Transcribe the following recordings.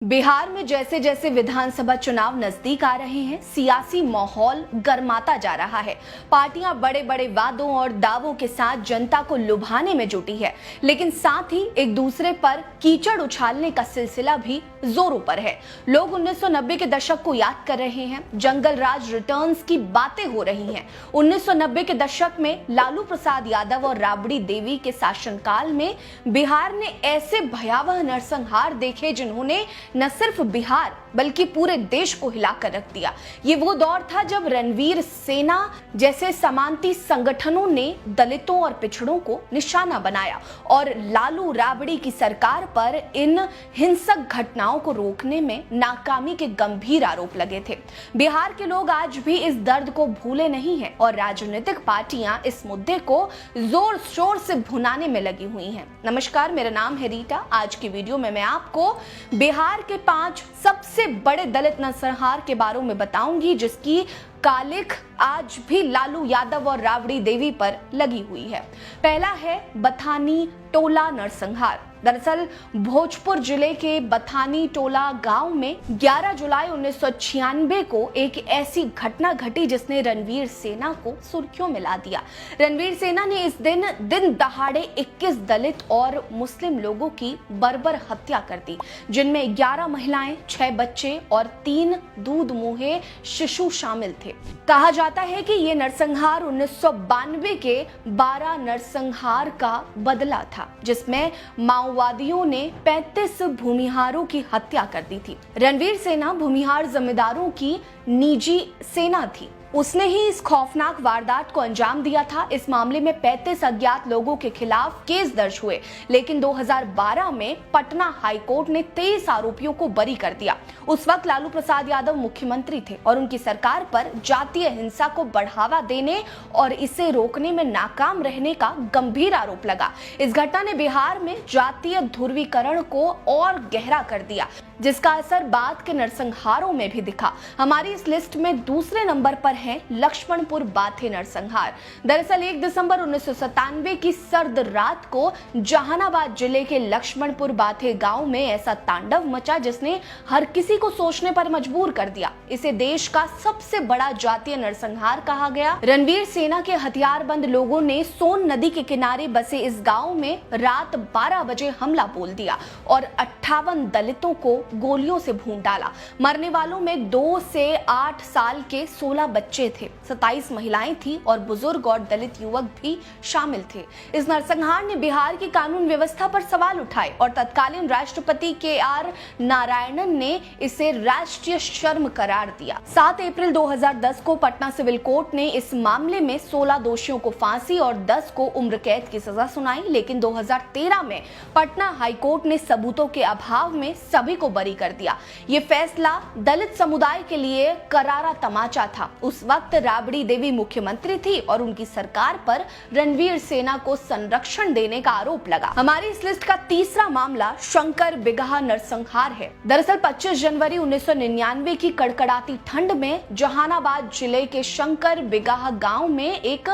बिहार में जैसे जैसे विधानसभा चुनाव नजदीक आ रहे हैं, सियासी माहौल गर्माता जा रहा है। पार्टियां बड़े बड़े वादों और दावों के साथ जनता को लुभाने में जुटी है, लेकिन साथ ही एक दूसरे पर कीचड़ उछालने का सिलसिला भी जोरों पर है। लोग 1990 के दशक को याद कर रहे हैं, जंगल राज रिटर्न्स की बातें हो रही हैं। 1990 के दशक में लालू प्रसाद यादव और राबड़ी देवी के शासनकाल में बिहार ने ऐसे भयावह नरसंहार देखे जिन्होंने न सिर्फ बिहार बल्कि पूरे देश को हिलाकर रख दिया। ये वो दौर था जब रणवीर सेना जैसे समांती संगठनों ने दलितों और पिछड़ों को निशाना बनाया और लालू राबड़ी की सरकार पर इन हिंसक घटनाओं को रोकने में नाकामी के गंभीर आरोप लगे थे। बिहार के लोग आज भी इस दर्द को भूले नहीं हैं और राजनीतिक पार्टियां इस मुद्दे को जोर शोर से भुनाने में लगी हुई हैं। नमस्कार, मेरा नाम है रीटा। आज की वीडियो में मैं आपको बिहार के 5 सबसे बड़े दलित नरसंहार के बारे में बताऊंगी, जिसकी कालिख आज भी लालू यादव और राबड़ी देवी पर लगी हुई है। पहला है बथानी टोला नरसंहार। दरअसल भोजपुर जिले के बथानी टोला गांव में 11 जुलाई 1996 को एक ऐसी घटना घटी जिसने रणवीर सेना को सुर्खियों में ला दिया। रणवीर सेना ने इस दिन दहाड़े 21 दलित और मुस्लिम लोगों की बर्बर हत्या कर दी, जिनमें 11 महिलाएं, 6 बच्चे और 3 दूध मुहे शिशु शामिल थे। कहा जाता है कि ये नरसंहार 1992 के 12 नरसंहार का बदला था, जिसमें माओवादियों ने 35 भूमिहारों की हत्या कर दी थी। रणवीर सेना भूमिहार जमींदारों की निजी सेना थी। उसने ही इस खौफनाक वारदात को अंजाम दिया था। इस मामले में 35 अज्ञात लोगों के खिलाफ केस दर्ज हुए, लेकिन 2012 में पटना हाईकोर्ट ने 23 आरोपियों को बरी कर दिया। उस वक्त लालू प्रसाद यादव मुख्यमंत्री थे और उनकी सरकार पर जातीय हिंसा को बढ़ावा देने और इसे रोकने में नाकाम रहने का गंभीर आरोप लगा। इस घटना ने बिहार में जातीय ध्रुवीकरण को और गहरा कर दिया, जिसका असर बाद के नरसंहारों में भी दिखा। हमारी इस लिस्ट में दूसरे नंबर पर है लक्ष्मणपुर बाथे नरसंहार। दरअसल 1 दिसंबर 1997 की सर्द रात को जहानाबाद जिले के लक्ष्मणपुर बाथे गांव में ऐसा तांडव मचा जिसने हर किसी को सोचने पर मजबूर कर दिया। इसे देश का सबसे बड़ा जातीय नरसंहार कहा गया। रणवीर सेना के हथियारबंद लोगों ने सोन नदी के किनारे बसे इस गांव में रात 12 बजे हमला बोल दिया और 58 दलितों को गोलियों से भून डाला। मरने वालों में 2 से 8 साल के 16 बच्चे थे, 27 महिलाएं थी और बुजुर्ग और दलित युवक भी शामिल थे। इस नरसंहार ने बिहार की कानून व्यवस्था पर सवाल उठाए और तत्कालीन राष्ट्रपति KR नारायणन ने इसे राष्ट्रीय शर्म करार दिया। 7 अप्रैल 2010 को पटना सिविल कोर्ट ने इस मामले में 16 दोषियों को फांसी और 10 को उम्र कैद की सजा सुनाई, लेकिन 2013 में पटना हाईकोर्ट ने सबूतों के अभाव में सभी को बरी कर दिया। ये फैसला दलित समुदाय के लिए करारा तमाचा था। उस वक्त राबड़ी देवी मुख्यमंत्री थी और उनकी सरकार पर रणवीर सेना को संरक्षण देने का आरोप लगा। हमारी इस लिस्ट का तीसरा मामला शंकर बिगहा नरसंहार है। दरअसल 25 जनवरी 1999 की कड़कड़ाती ठंड में जहानाबाद जिले के शंकर बिगहा गांव में एक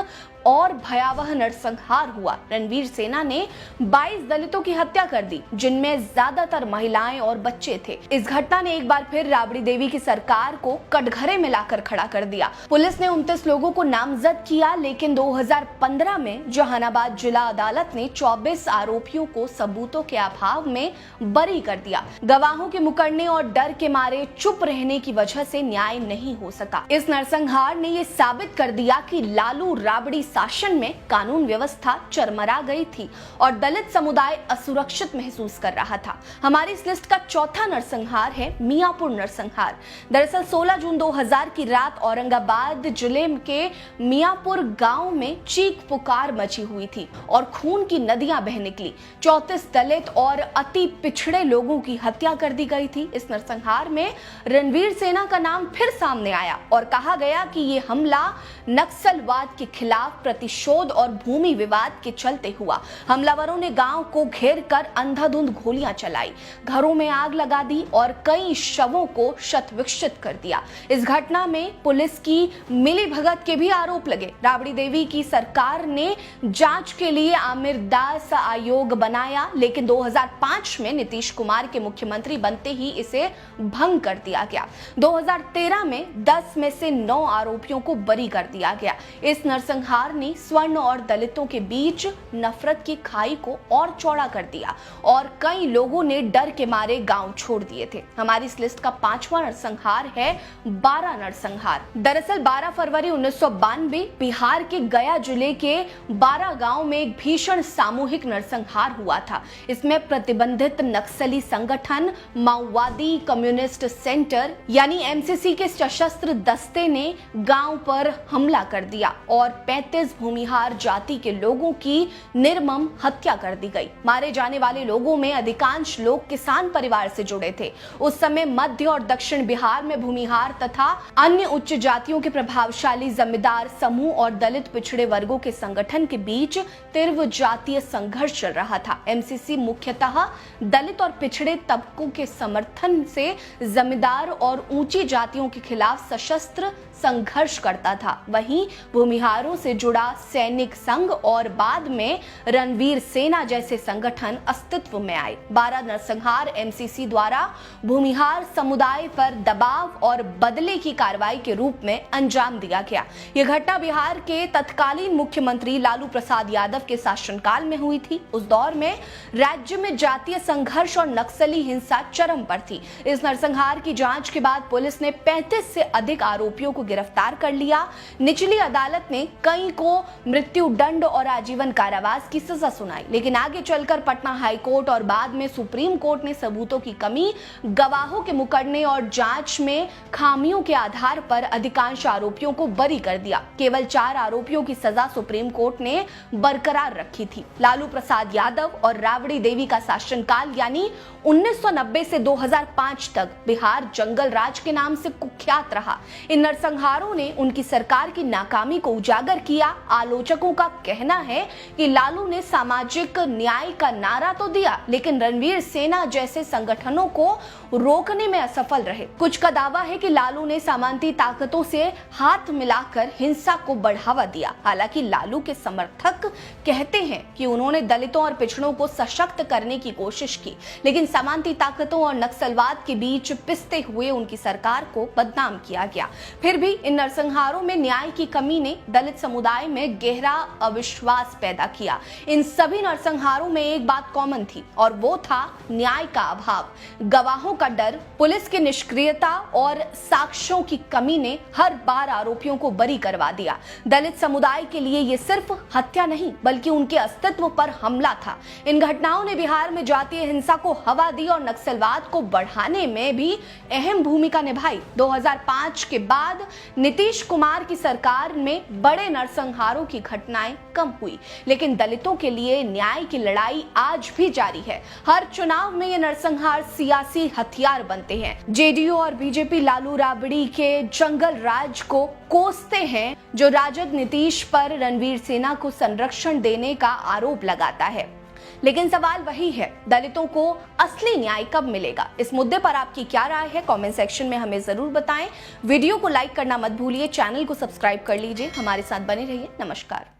और भयावह नरसंहार हुआ। रणवीर सेना ने 22 दलितों की हत्या कर दी, जिनमें ज्यादातर महिलाएं और बच्चे थे। इस घटना ने एक बार फिर राबड़ी देवी की सरकार को कटघरे में लाकर खड़ा कर दिया। पुलिस ने 29 लोगों को नामजद किया, लेकिन 2015 में जहानाबाद जिला अदालत ने 24 आरोपियों को सबूतों के अभाव में बरी कर दिया। गवाहों के मुकरने और डर के मारे चुप रहने की वजह से न्याय नहीं हो सका। इस नरसंहार ने यह साबित कर दिया कि लालू राबड़ी शासन में कानून व्यवस्था चरमरा गई थी और दलित समुदाय असुरक्षित महसूस कर रहा था। हमारी इस लिस्ट का चौथा नरसंहार है मियापुर नरसंहार। दरअसल 16 जून 2000 की रात औरंगाबाद जिले के मियापुर गांव में चीख पुकार मची हुई थी और खून की नदियां बह निकली। 34 दलित और अति पिछड़े लोगों की हत्या कर दी गई थी। इस नरसंहार में रणवीर सेना का नाम फिर सामने आया और कहा गया कि ये हमला नक्सलवाद के खिलाफ प्रतिशोध और भूमि विवाद के चलते हुआ। हमलावरों ने गांव को घेर कर अंधाधुंध गोलियां चलाई, घरों में आग लगा दी और कई शवों को क्षत-विक्षत कर दिया। इस घटना में पुलिस की मिलीभगत के भी आरोप लगे। राबड़ी देवी की सरकार ने जांच के लिए आमिर दास आयोग बनाया, लेकिन 2005 में नीतीश कुमार के मुख्यमंत्री बनते ही इसे भंग कर दिया गया। 2013 में 10 में से 9 आरोपियों को बरी कर दिया गया। इस नरसंहार ने स्वर्ण और दलितों के बीच नफरत की खाई को और चौड़ा कर दिया और कई लोगों ने डर के मारे गांव छोड़ दिए थे। हमारी इस लिस्ट का 5वां नरसंहार है बारा नरसंहार। दरअसल 12 फरवरी 1992 बिहार के गया जिले के बारा गांव में एक भीषण सामूहिक नरसंहार हुआ था। इसमें प्रतिबंधित नक्सली संगठन माओवादी कम्युनिस्ट सेंटर यानी एमसीसी के सशस्त्र दस्ते ने गांव पर हमला कर दिया और 35 भूमिहार जाति के लोगों की निर्मम हत्या कर दी गई। मारे जाने वाले लोगों में अधिकांश लोग किसान परिवार से जुड़े थे। उस समय मध्य और दक्षिण बिहार में भूमिहार तथा अन्य उच्च जातियों के प्रभावशाली जमींदार समूह और दलित पिछड़े वर्गों के संगठन के बीच तीव्र जातीय संघर्ष चल रहा था। एमसीसी मुख्यतः दलित और पिछड़े तबकों के समर्थन से जमींदार और ऊंची जातियों के खिलाफ सशस्त्र संघर्ष करता था। वहीं भूमिहारों से जुड़ा सैनिक संघ और बाद में रणवीर सेना जैसे संगठन अस्तित्व में आए। बारा नरसंहार एमसीसी द्वारा भूमिहार समुदाय पर दबाव और बदले की कार्रवाई के रूप में अंजाम दिया गया। यह घटना बिहार के तत्कालीन मुख्यमंत्री लालू प्रसाद यादव के शासनकाल में हुई थी। उस दौर में राज्य में जातीय संघर्ष और नक्सली हिंसा चरम पर थी। इस नरसंहार की जांच के बाद पुलिस ने 35 से अधिक आरोपियों को गिरफ्तार कर लिया। निचली अदालत ने कई को मृत्यु दंड और आजीवन कारावास की सजा सुनाई, लेकिन आगे चलकर पटना हाई कोर्ट और बाद में सुप्रीम कोर्ट ने सबूतों की कमी, गवाहों के मुकरने और जांच में खामियों के आधार पर अधिकांश आरोपियों को बरी कर दिया। केवल 4 आरोपियों की सजा सुप्रीम कोर्ट ने बरकरार रखी थी। लालू प्रसाद यादव और राबड़ी देवी का शासनकाल यानी 1990 से 2005 तक बिहार जंगल राज के नाम से कुख्यात रहा। इन नरसंहारों ने उनकी सरकार की नाकामी को उजागर किया। आलोचकों का कहना है कि लालू ने सामाजिक न्याय का नारा तो दिया, लेकिन रणवीर सेना जैसे संगठनों को रोकने में असफल रहे। कुछ का दावा है कि लालू ने सामंती ताकतों से हाथ मिलाकर हिंसा को बढ़ावा दिया। हालांकि लालू के समर्थक कहते हैं कि उन्होंने दलितों और पिछड़ों को सशक्त करने की कोशिश की, लेकिन सामंती ताकतों और नक्सलवाद के बीच पिसते हुए उनकी सरकार को बदनाम किया गया। फिर भी इन नरसंहारों में न्याय की कमी ने दलित समुदाय में गहरा अविश्वास पैदा किया। इन सभी नरसंहारों में एक बात कॉमन थी और वो था न्याय का अभाव, गवाहों का डर, पुलिस की निष्क्रियता और साक्ष्यों की कमी ने हर बार आरोपियों को बरी करवा दिया। दलित समुदाय के लिए ये सिर्फ हत्या नहीं बल्कि उनके अस्तित्व पर हमला था। इन घटनाओं ने बिहार में जातीय हिंसा को हवा दी और नक्सलवाद को बढ़ाने में भी अहम भूमिका निभाई। 2005 के बाद नीतीश कुमार की सरकार में बड़े नरसंहारों की घटनाएं कम हुई, लेकिन दलितों के लिए न्याय की लड़ाई आज भी जारी है। हर चुनाव में ये नरसंहार सियासी हथियार बनते हैं। जेडीयू और बीजेपी लालू राबड़ी के जंगल राज को कोसते हैं, जो राजद नीतीश पर रणवीर सेना को संरक्षण देने का आरोप लगाता है। लेकिन सवाल वही है, दलितों को असली न्याय कब मिलेगा? इस मुद्दे पर आपकी क्या राय है? कमेंट सेक्शन में हमें जरूर बताएं। वीडियो को लाइक करना मत भूलिए, चैनल को सब्सक्राइब कर लीजिए, हमारे साथ बने रहिए। नमस्कार।